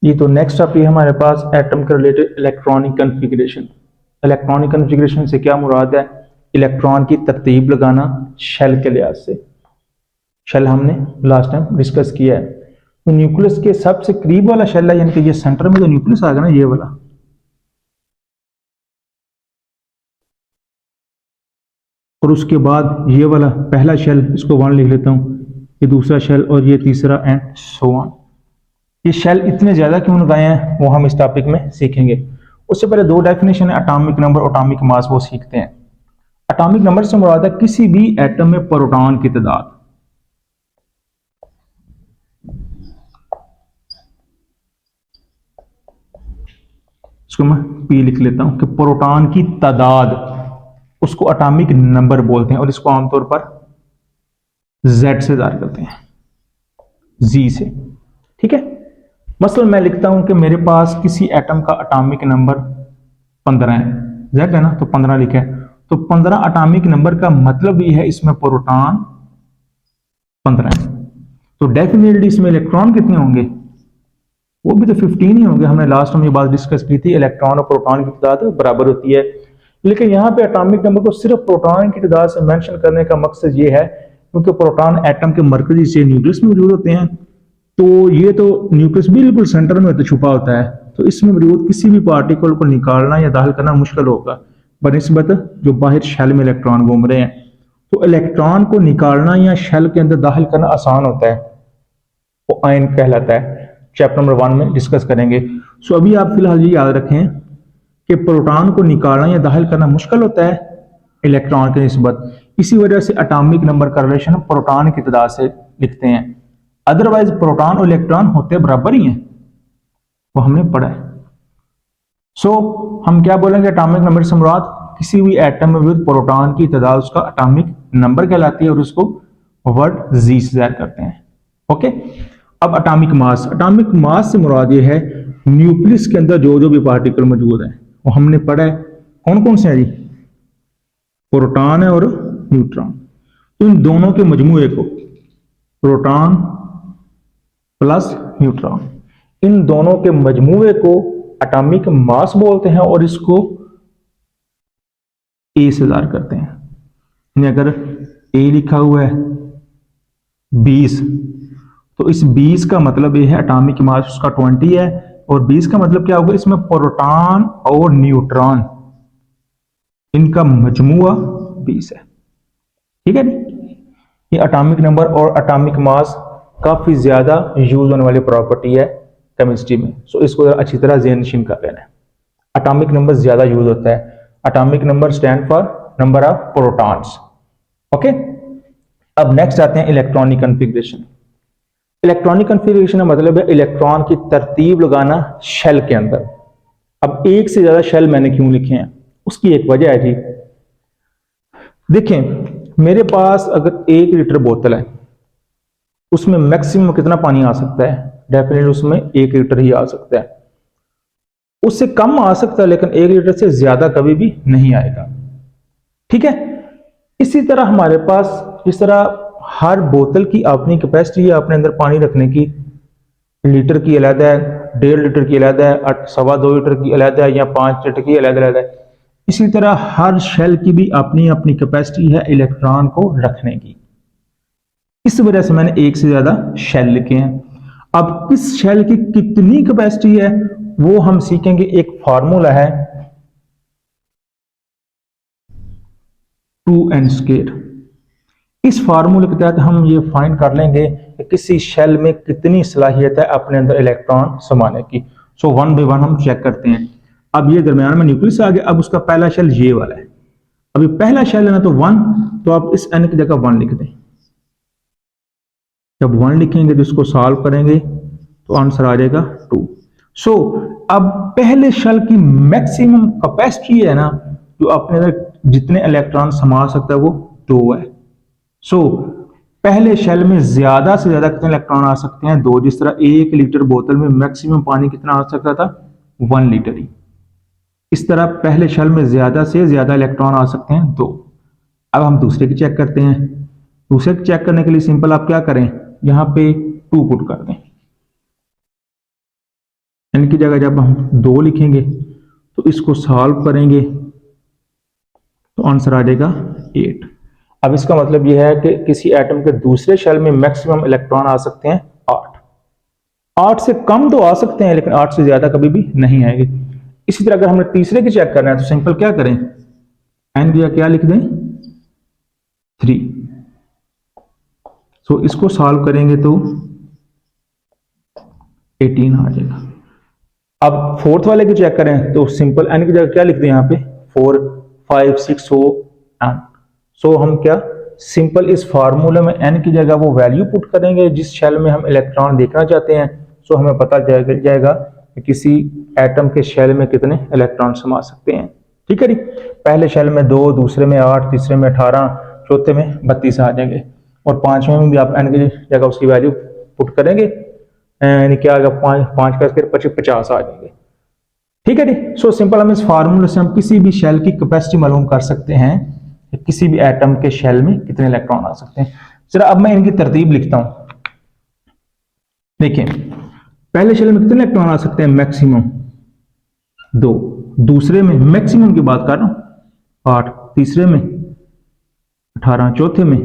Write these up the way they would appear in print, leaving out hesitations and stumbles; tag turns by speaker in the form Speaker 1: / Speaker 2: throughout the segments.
Speaker 1: ये तो next topic है हमारे पास एटम के related electronic configuration. Electronic configuration से क्या मुराद है? इलेक्ट्रॉन की तरतीब लगाना शेल के लिहाज से। शेल हमने लास्ट टाइम डिस्कस किया है। तो न्यूक्लियस के सबसे करीब वाला शेल है, यानी कि ये सेंटर में जो न्यूक्लियस आ गया ना, ये वाला, और उसके बाद ये वाला पहला शेल, इसको 1 लिख लेता हूं, ये दूसरा शेल और ये तीसरा, एंड सो ऑन। ये शेल इतने ज्यादा क्यों लगाए हैं वो हम इस टॉपिक में सीखेंगे। उससे पहले दो डेफिनेशन है, एटॉमिक नंबर, एटॉमिक मास, वो सीखते हैं। एटॉमिक नंबर से मुराद है किसी भी एटम में प्रोटॉन की तादाद। इसको मैं पी लिख लेता हूं कि प्रोटॉन की तादाद, उसको एटॉमिक नंबर बोलते हैं, और इसको आमतौर पर जेड से ज़ाहिर करते हैं, जी से। ठीक है। मसलन मैं लिखता हूं कि मेरे पास किसी एटम का एटॉमिक नंबर 15 है, जेड है ना, तो 15 लिखा है। तो 15 एटॉमिक नंबर का मतलब ये है इसमें प्रोटॉन 15 है। तो डेफिनेटली इसमें इलेक्ट्रॉन कितने होंगे? वो भी तो 15 ही होंगे। हमने लास्ट में ये बात डिस्कस की थी, इलेक्ट्रॉन और प्रोटॉन की तादाद बराबर होती है। लेकिन यहाँ पे एटॉमिक नंबर को सिर्फ प्रोटॉन की तादाद से मेंशन करने का मकसद ये है क्योंकि प्रोटॉन एटम के मरकजी से न्यूक्लियस में मौजूद होते हैं। तो ये तो न्यूक्लियस बिल्कुल सेंटर में तो छुपा होता है, तो इसमें मौजूद किसी भी पार्टिकल को निकालना या दाखिल करना मुश्किल होगा बनिस्बत जो बाहर शेल में इलेक्ट्रॉन घूम रहे हैं। तो इलेक्ट्रॉन को निकालना या शेल के अंदर दाखिल करना आसान होता है, वो आयन कहलाता है। चैप्टर नंबर 1 में डिस्कस करेंगे। सो अभी आप फिलहाल ये याद रखें कि प्रोटॉन को निकालना या दाखिल करना मुश्किल होता है इलेक्ट्रॉन के निस्बत। इसी वजह से एटॉमिक नंबर का रिलेशन प्रोटॉन की तादाद से लिखते हैं। अदरवाइज प्रोटॉन और इलेक्ट्रॉन होते बराबर ही हैं, वो हमने पढ़ा है। सो हम क्या बोलेंगे? एटॉमिक नंबर से मुराद किसी भी एटम में मौजूद प्रोटॉन की तादाद उसका एटॉमिक नंबर कहलाती है, और उसको वर्ड जी से जाहिर करते हैं। ओके। अब एटॉमिक मास। एटॉमिक मास से मुराद ये है न्यूक्लियस के अंदर जो जो भी पार्टिकल मौजूद है, वो हमने पढ़ा है। कौन कौन से हैं जी? प्रोटॉन है और न्यूट्रॉन। तो इन दोनों के मजमूए को, प्रोटॉन प्लस न्यूट्रॉन, इन दोनों के मजमूए को एटॉमिक मास बोलते हैं, और इसको ए से ज़ाहिर करते हैं। अगर ए लिखा हुआ है 20, तो इस 20 का मतलब ये है एटॉमिक मास उसका 20 है, और 20 का मतलब क्या होगा? इसमें प्रोटॉन और न्यूट्रॉन इनका मजमुआ 20 है। ठीक है जी। ये एटॉमिक नंबर और एटॉमिक मास काफी ज्यादा यूज होने वाली प्रॉपर्टी है केमिस्ट्री में। सो इसको अच्छी तरह ज़हन नशीन कर लेना है। एटॉमिक नंबर ज्यादा यूज होता है। Atomic number stand for number of protons. Okay. अब नेक्स्ट आते हैं इलेक्ट्रॉनिक कन्फिग्रेशन। इलेक्ट्रॉनिक कन्फिग्रेशन का मतलब है इलेक्ट्रॉन की तरतीब लगाना शेल के अंदर। अब एक से ज्यादा शेल मैंने क्यों लिखे हैं, उसकी एक वजह है जी। देखें, मेरे पास अगर 1 लीटर बोतल है, उसमें मैक्सिमम कितना पानी आ सकता है? डेफिनेटली उसमें 1 लीटर ही आ सकता है। उससे कम आ सकता है, लेकिन 1 लीटर से ज्यादा कभी भी नहीं आएगा। ठीक है। इसी तरह हमारे पास, जिस तरह हर बोतल की अपनी कैपेसिटी है अपने अंदर पानी रखने की, लीटर की अलग है, 1.5 लीटर की अलग है, 2.25 लीटर की अलग है, या 5 लीटर की अलग अलग है। इसी तरह हर शेल की भी अपनी अपनी कैपेसिटी है इलेक्ट्रॉन को रखने की। इस वजह से मैंने एक से ज्यादा शेल लिखे हैं। अब किस शेल की कितनी कैपेसिटी है वो हम सीखेंगे। एक फार्मूला है 2n²। इस फार्मूले के तहत हम ये फाइंड कर लेंगे कि किसी शेल में कितनी सलाहियत है अपने अंदर इलेक्ट्रॉन समाने की। सो 1 बाय 1 हम चेक करते हैं। अब ये दरमियान में न्यूक्लियस आ गया, अब उसका पहला शेल ये वाला है। अभी पहला शेल है ना, तो 1, तो आप इस n की जगह 1 लिख दें। जब 1 लिखेंगे तो इसको सॉल्व करेंगे तो आंसर आ जाएगा 2। सो अब पहले शेल की मैक्सिमम कैपेसिटी है ना, जो अपने अंदर जितने इलेक्ट्रॉन समा सकता है, वो 2 है। सो पहले शेल में ज्यादा से ज्यादा कितने इलेक्ट्रॉन आ सकते हैं? 2। जिस तरह 1 लीटर बोतल में मैक्सिमम पानी कितना आ सकता था? 1 लीटर ही। इस तरह पहले शेल में ज्यादा से ज्यादा इलेक्ट्रॉन आ सकते हैं 2। अब हम दूसरे की चेक करते हैं। दूसरे की चेक करने के लिए सिंपल आप क्या करें, यहां पे 2 पुट कर दें। n की जगह जब हम 2 लिखेंगे तो इसको सॉल्व करेंगे तो आंसर आ जाएगा 8। अब इसका मतलब यह है कि किसी एटम के दूसरे शेल में मैक्सिमम इलेक्ट्रॉन आ सकते हैं 8। 8 से कम तो आ सकते हैं लेकिन 8 से ज्यादा कभी भी नहीं आएंगे। इसी तरह अगर हमने तीसरे की चेक करना है तो सिंपल क्या करें, एन की क्या लिख दें 3। सो इसको सॉल्व करेंगे तो 18 आ जाएगा। अब फोर्थ वाले की चेक करें तो सिंपल एन की जगह क्या लिख दें यहाँ पे 4 5 6 सो एन। सो हम क्या सिंपल इस फार्मूले में n की जगह वो वैल्यू पुट करेंगे जिस शेल में हम इलेक्ट्रॉन देखना चाहते हैं। सो हमें पता जाएगा कि किसी एटम के शेल में कितने इलेक्ट्रॉन समा सकते हैं। ठीक है जी, पहले शेल में 2, दूसरे में 8, तीसरे में 18, चौथे में 32 आ जाएंगे और पांचवें में भी आप n की जगह उसकी वैल्यू पुट करेंगे, यानी क्या आएगा 5 का फिर 50 आ जाएंगे। ठीक है जी, सो सिंपल हम इस फार्मूले से हम किसी भी शेल की कैपेसिटी मालूम कर सकते हैं, किसी भी एटम के शेल में कितने इलेक्ट्रॉन आ सकते हैं। जरा अब मैं इनकी तरतीब लिखता हूं। देखिए पहले शेल में कितने इलेक्ट्रॉन आ सकते हैं, मैक्सिमम 2, दूसरे में मैक्सिमम की बात कर रहा हूं 8, तीसरे में 18, चौथे में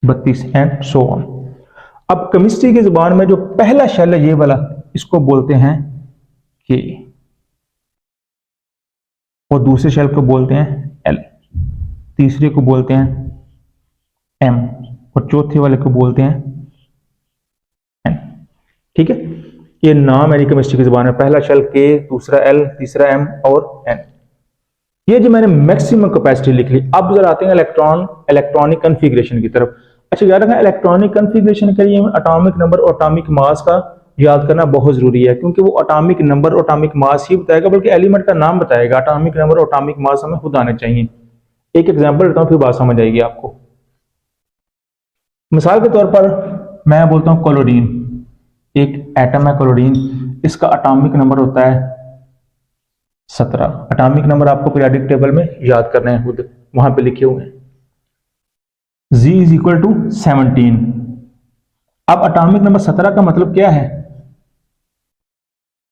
Speaker 1: 32 एंड सो ऑन। अब केमिस्ट्री की जुबान में जो पहला शेल है ये वाला, इसको बोलते हैं के और दूसरे शेल को बोलते हैं एल, तीसरे को बोलते हैं एम और चौथे वाले को बोलते हैं एन। ठीक है, ये नाम है केमिस्ट्री की जुबान में, पहला शेल के, दूसरा एल, तीसरा एम और एन। ये जो मैंने मैक्सिमम कैपेसिटी लिख ली। अब जरा आते हैं इलेक्ट्रॉनिक कॉन्फ़िगरेशन की तरफ। अच्छा याद रखना, इलेक्ट्रॉनिक कॉन्फ़िगरेशन के लिए एटॉमिक नंबर और एटॉमिक मास का याद करना बहुत जरूरी है, क्योंकि वो एटॉमिक नंबर और एटॉमिक मास ही बताएगा, बल्कि एलिमेंट का नाम बताएगा। एटॉमिक नंबर और एटॉमिक मास हमें खुद आने चाहिए। एक एग्जांपल देता हूं फिर बात समझ आएगी आपको। मिसाल के तौर पर मैं बोलता हूं क्लोरीन, एक एटम है क्लोरीन, इसका एटॉमिक नंबर होता है 17। एटॉमिक नंबर आपको पीरियोडिक टेबल में याद करने हैं, खुद वहां पे लिखे हुए हैं। Z is equal to 17। अब एटॉमिक नंबर 17 का मतलब क्या है,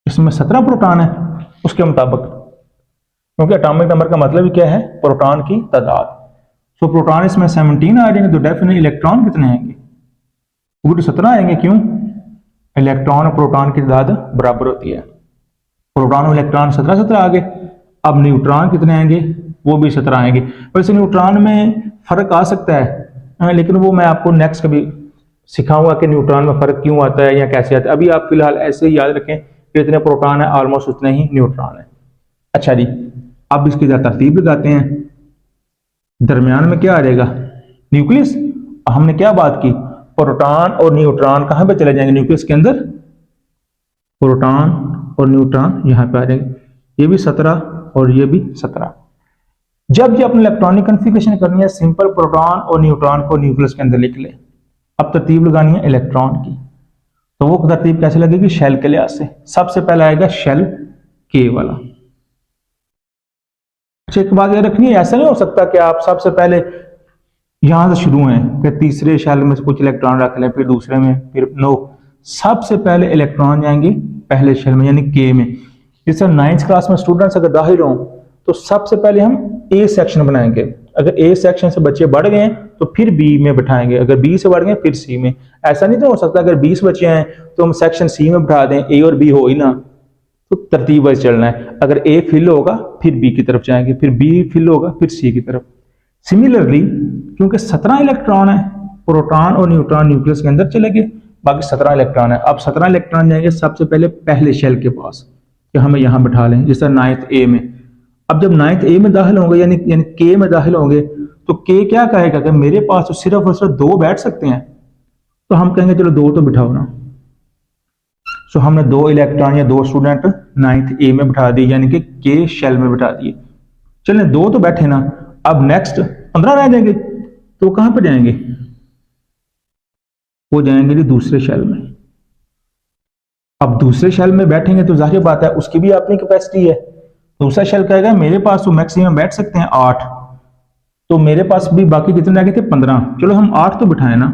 Speaker 1: इसमें 17 प्रोटॉन है उसके मुताबिक, क्योंकि एटॉमिक नंबर का मतलब ही क्या है, प्रोटॉन की तादाद। सो प्रोटॉन इसमें 17 आ जाएंगे तो डेफिनेटली इलेक्ट्रॉन कितने आएंगे, वो तो 17 आएंगे। क्यों, इलेक्ट्रॉन और प्रोटॉन की तादाद बराबर होती है। प्रोटॉन और इलेक्ट्रॉन 17 आ गए। अब न्यूट्रॉन कितने आएंगे, वो भी 17 आएंगे। वैसे न्यूट्रॉन में फर्क आ सकता है, लेकिन वो मैं आपको नेक्स्ट कभी सिखाऊंगा कि न्यूट्रॉन में फर्क क्यों आता है या कैसे आता है। अभी आप फिलहाल ऐसे ही याद रखें कि जितने प्रोटॉन है ऑलमोस्ट उतने ही न्यूट्रॉन है। अच्छा जी, अब इसकी जरा तरतीब लगाते हैं। दरमियान में क्या आ जाएगा, न्यूक्लियस। हमने क्या बात की, प्रोटॉन और न्यूट्रॉन कहां पे चले जाएंगे, न्यूक्लियस के अंदर। प्रोटॉन और न्यूट्रॉन यहां पे आ जाएंगे, ये भी 17 और ये भी 17। जब ये अपनी इलेक्ट्रॉनिक कॉन्फ़िगरेशन करनी है, सिंपल प्रोटॉन और न्यूट्रॉन को न्यूक्लियस के अंदर लिख ले। अब तरतीब लगानी है इलेक्ट्रॉन की, तो वो तरतीब कैसे लगेगी, शेल के लिहाज से। सबसे पहले आएगा शेल के वाला। अच्छा एक बात याद रखनी है, ऐसा नहीं हो सकता कि आप सबसे पहले यहां से शुरू हैं कि तीसरे शेल में से कुछ इलेक्ट्रॉन रख लें फिर दूसरे में, फिर नो, सबसे पहले इलेक्ट्रॉन जाएंगे पहले शेल में यानी के में। जैसे 9th क्लास में स्टूडेंट्स अगर दाखिल हों तो सबसे पहले हम ए सेक्शन बनाएंगे। अगर ए सेक्शन से बच्चे बढ़ गए तो फिर बी में बिठाएंगे, अगर बी से बढ़ गए फिर सी में। ऐसा नहीं तो हो सकता अगर 20 बच्चे हैं तो हम सेक्शन सी में बिठा दें, ए और बी हो ही ना, तो तरतीब वाइज चलना है। अगर ए फिल होगा फिर बी की तरफ जाएंगे, फिर बी फिल होगा फिर सी की तरफ। सिमिलरली क्योंकि 17 इलेक्ट्रॉन है, प्रोटॉन और न्यूट्रॉन न्यूक्लियस के अंदर चले गए, बाकी 17 इलेक्ट्रॉन है। अब 17 इलेक्ट्रॉन जाएंगे सबसे पहले पहले शेल के पास कि हमें यहां बिठा लें, जैसे 9th ए में। अब जब 9th ए में दाखिल होंगे यानी के में दाखिल होंगे तो के क्या कहेगा कि मेरे पास तो सिर्फ और सिर्फ 2 बैठ सकते हैं, तो हम कहेंगे चलो 2 तो बिठाओ ना। सो हमने 2 इलेक्ट्रॉन या 2 स्टूडेंट 9th ए में बिठा दिए, यानी कि के शेल में बिठा दिए। चलें 2 तो बैठे ना, अब नेक्स्ट 15 रह जाएंगे, तो कहां पर जाएंगे, वो जाएंगे जी दूसरे शेल में। अब दूसरे शेल में बैठेंगे तो जाहिर बात है उसकी भी अपनी कैपेसिटी है। दूसरा शेल कहेगा मेरे पास तो मैक्सिमम बैठ सकते हैं 8, तो मेरे पास भी बाकी कितने रह गए थे 15, चलो हम 8 तो बिठाए ना।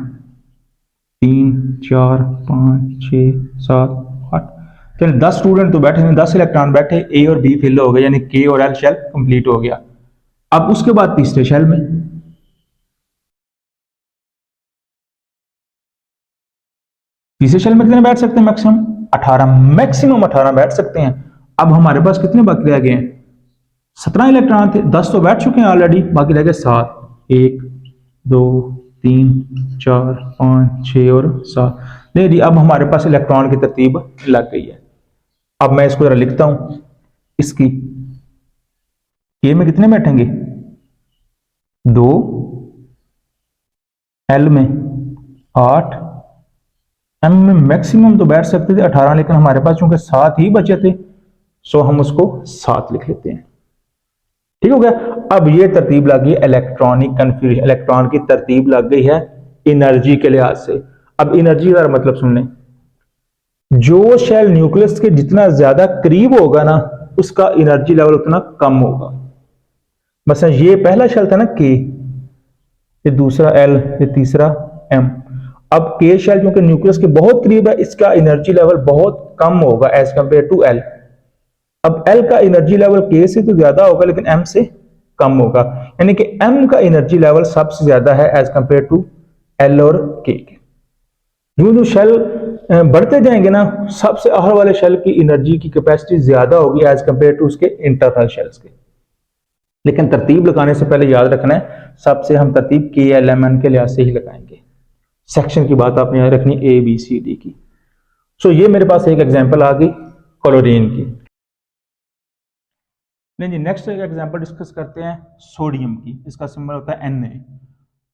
Speaker 1: 3 4 5 6 7 8। चलिए 10 स्टूडेंट तो बैठे हैं, 10 इलेक्ट्रॉन बैठे, ए और बी फिल हो गए, यानी के और एल शेल कंप्लीट हो गया। अब उसके बाद तीसरे शेल में, तीसरे शेल में कितने बैठ सकते हैं? मैक्सिमम 18, मैक्सिमम 18 बैठ सकते हैं। अब हमारे पास कितने बाकी रह गए हैं? 17 इलेक्ट्रॉन थे, 10 तो बैठ चुके हैं ऑलरेडी, बाकी रह गए 7। 1 2 3 4 5 6 और 7। नहीं जी, अब हमारे पास इलेक्ट्रॉन की तरतीब लग गई है। अब मैं इसको जरा लिखता हूं, इसकी के में कितने बैठेंगे? 2, एल में 8, एम में मैक्सिमम तो बैठ सकते थे 18, लेकिन हमारे पास चूंकि 7 ही बचे थे, सो हम उसको 7 लिख लेते हैं। ठीक हो गया। अब ये तरतीब लग गई इलेक्ट्रॉनिक कन्फ्यूजन, इलेक्ट्रॉन की तरतीब लग गई है एनर्जी के लिहाज से। अब एनर्जी का मतलब सुन लें, जो शेल न्यूक्लियस के जितना ज्यादा करीब होगा ना, उसका एनर्जी लेवल उतना कम होगा। मतलब ये पहला शेल था ना के, ये दूसरा एल, ये तीसरा एम। अब के शेल क्योंकि न्यूक्लियस के बहुत करीब है, इसका एनर्जी लेवल बहुत कम होगा एज कंपेयर टू एल। अब एल का एनर्जी लेवल के से तो ज्यादा होगा, लेकिन एम से कम होगा, यानी कि एम का एनर्जी लेवल सबसे ज्यादा है एज कंपेयर टू एल और के। जो जो शेल बढ़ते जाएंगे ना, सबसे आखिर वाले शेल की एनर्जी की कैपेसिटी ज्यादा होगी एज कंपेयर टू उसके इंटरनल शेल्स के। लेकिन तरतीब लगाने से पहले याद रखना है, सबसे हम तरतीब के एल एम एन के लिहाज से ही लगाएंगे। सेक्शन की बात आपने याद रखनी ए बी सी डी की। सो ये मेरे पास एक एग्जांपल आ गई क्लोरीन की। नहीं जी, नेक्स्ट एग्जांपल डिस्कस करते हैं सोडियम की। इसका सिंबल होता है Na।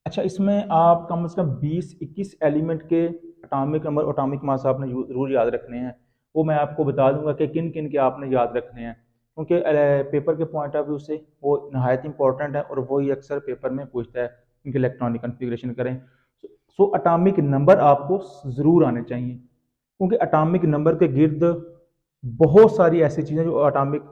Speaker 1: अच्छा, इसमें आप कम से कम 20-21 एलिमेंट के एटॉमिक नंबर, एटॉमिक मास आपने जरूर याद रखने हैं। वो मैं आपको बता दूंगा कि किन किन के आपने याद रखने हैं, क्योंकि पेपर के पॉइंट ऑफ व्यू से वो नहायत इंपॉर्टेंट है और वही अक्सर पेपर में पूछता है इनके इलेक्ट्रॉनिक कन्फिग्रेशन करें। सो एटॉमिक नंबर आपको ज़रूर आने चाहिए, क्योंकि एटॉमिक नंबर के गिर्द बहुत सारी ऐसी चीज़ें जो एटॉमिक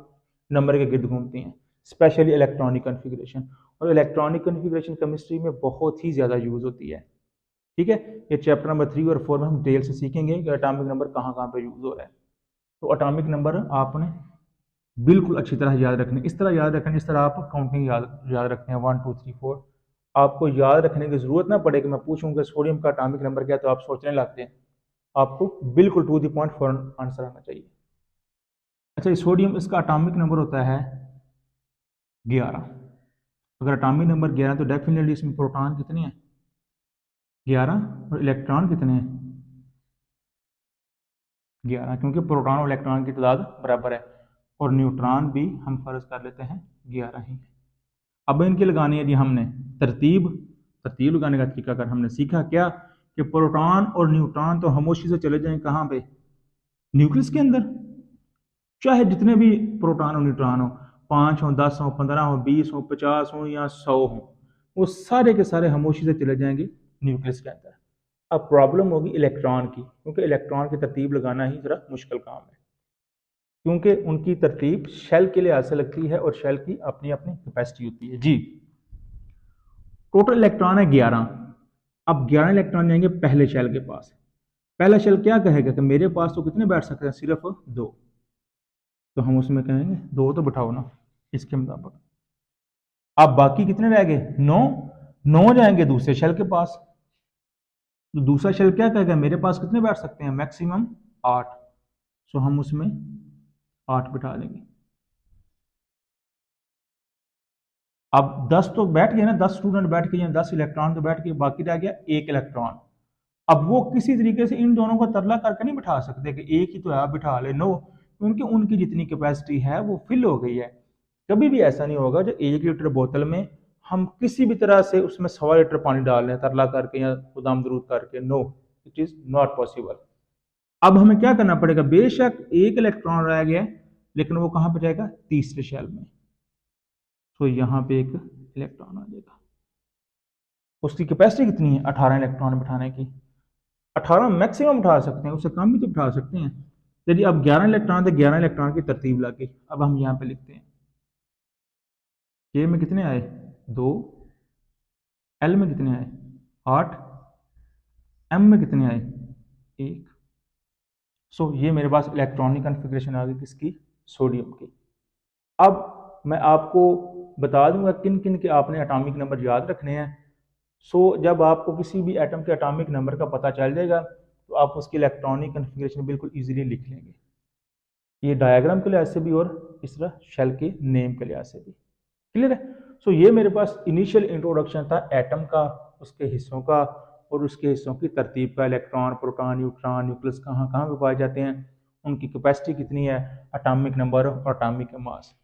Speaker 1: नंबर के गिर्द घूमती हैं, स्पेशली इलेक्ट्रॉनिक कन्फिग्रेशन। और इलेक्ट्रॉनिक कन्फिग्रेशन केमिस्ट्री में बहुत ही ज़्यादा यूज़ होती है। ठीक है, ये चैप्टर नंबर 3 और 4 में हम डिटेल से सीखेंगे कि एटॉमिक नंबर कहाँ कहाँ पे यूज़ हो रहा है। तो एटॉमिक नंबर आपने बिल्कुल अच्छी तरह याद रखने, इस तरह याद रखने जिस तरह आप काउंटिंग याद रखते हैं 1 2 3 4। आपको याद रखने की जरूरत ना पड़े कि मैं पूछूंगा सोडियम का एटॉमिक नंबर क्या, तो आप सोचने लगते हैं। आपको बिल्कुल टू द पॉइंट फॉरन आंसर आना चाहिए। अच्छा, सोडियम, इसका एटॉमिक नंबर होता है 11। अगर एटॉमिक नंबर 11 तो डेफिनेटली इसमें प्रोटॉन कितने हैं? 11। और इलेक्ट्रॉन कितने हैं? 11, क्योंकि प्रोटॉन और इलेक्ट्रॉन की तादाद बराबर है। और न्यूट्रॉन भी हम फर्ज कर लेते हैं 11 ही। अब इनकी लगानी है जी हमने तरतीब। तरतीब लगाने का तरीका कर हमने सीखा क्या, कि प्रोटॉन और न्यूट्रॉन तो खामोशी से चले जाएं कहाँ पे? न्यूक्लियस के अंदर। चाहे जितने भी प्रोटॉन और न्यूट्रॉन हो, 5 हो, 10 हो, 15 हो, 20 हो, 50 हो या 100 हो, वो सारे के सारे खामोशी से चले जाएंगे न्यूक्लियस के अंदर। अब प्रॉब्लम होगी इलेक्ट्रॉन की, क्योंकि इलेक्ट्रॉन की तरतीब लगाना ही जरा मुश्किल काम है, क्योंकि उनकी तरतीब शेल के लिहाज से लगती है और शेल की अपनी अपनी कैपेसिटी होती है जी। टोटल इलेक्ट्रॉन है 11। अब 11 इलेक्ट्रॉन जाएंगे पहले शेल के पास। पहला शेल क्या कहेगा कि मेरे पास तो कितने बैठ सकते हैं? सिर्फ 2। तो हम उसमें कहेंगे 2 तो बिठाओ ना इसके मुताबिक। अब बाकी कितने रह गए? 9। 9 जाएंगे दूसरे शेल के पास। तो दूसरा शेल क्या कहेगा? मेरे पास कितने बैठ सकते हैं? मैक्सिमम 8। सो हम उसमें 8 बिठा देंगे। अब 10 तो बैठ गए ना, 10 स्टूडेंट बैठ गए, 10 इलेक्ट्रॉन तो बैठ गए, बाकी रह गया 1 इलेक्ट्रॉन। अब वो किसी तरीके से इन दोनों को तरला करके नहीं बिठा सकते कि एक ही तो है आप बिठा ले, नो, क्योंकि उनकी जितनी कैपेसिटी है वो फिल हो गई है। कभी भी ऐसा नहीं होगा जो 1 लीटर बोतल में हम किसी भी तरह से उसमें 1.25 लीटर पानी डाल रहे हैं तरला करके या खुदाम दरूद करके, no, it is not possible. अब हमें क्या करना पड़ेगा? बेशक 1 इलेक्ट्रॉन रह गया, लेकिन वो कहां पर जाएगा? तीसरे शेल में। तो यहां पे एक इलेक्ट्रॉन आ जाएगा। उसकी कैपेसिटी कितनी है? 18 इलेक्ट्रॉन बिठाने की। 18 मैक्सिमम उठा सकते हैं, उससे कम भी तो उठा सकते हैं। यदि अब 11 इलेक्ट्रॉन थे, 11 इलेक्ट्रॉन की तरतीब लग गई। अब हम यहाँ पे लिखते हैं के में कितने आए? 2। एल में कितने आए? 8। एम में कितने आए, एक। सो ये मेरे पास इलेक्ट्रॉनिक कॉन्फ़िगरेशन आ गई किसकी, सोडियम की। अब मैं आपको बता दूंगा किन किन के आपने एटॉमिक नंबर याद रखने हैं। जब आपको किसी भी एटम के एटॉमिक नंबर का पता चल जाएगा तो आप उसकी इलेक्ट्रॉनिक कन्फिग्रेशन बिल्कुल इजीली लिख लेंगे, ये डायग्राम के लिहाज से भी और इस तरह शेल के नेम के लिहाज से भी। क्लियर है। ये मेरे पास इनिशियल इंट्रोडक्शन था एटम का, उसके हिस्सों का और उसके हिस्सों की तरतीब का, इलेक्ट्रॉन, प्रोटॉन, न्यूट्रॉन, न्यूक्लियस कहाँ कहाँ पे पाए जाते हैं, उनकी कैपेसिटी कितनी है, एटॉमिक नंबर और एटॉमिक मास।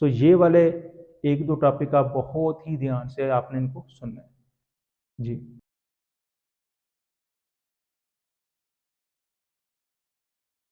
Speaker 1: ये वाले एक दो टॉपिक आप बहुत ही ध्यान से आपने इनको सुनना है जी।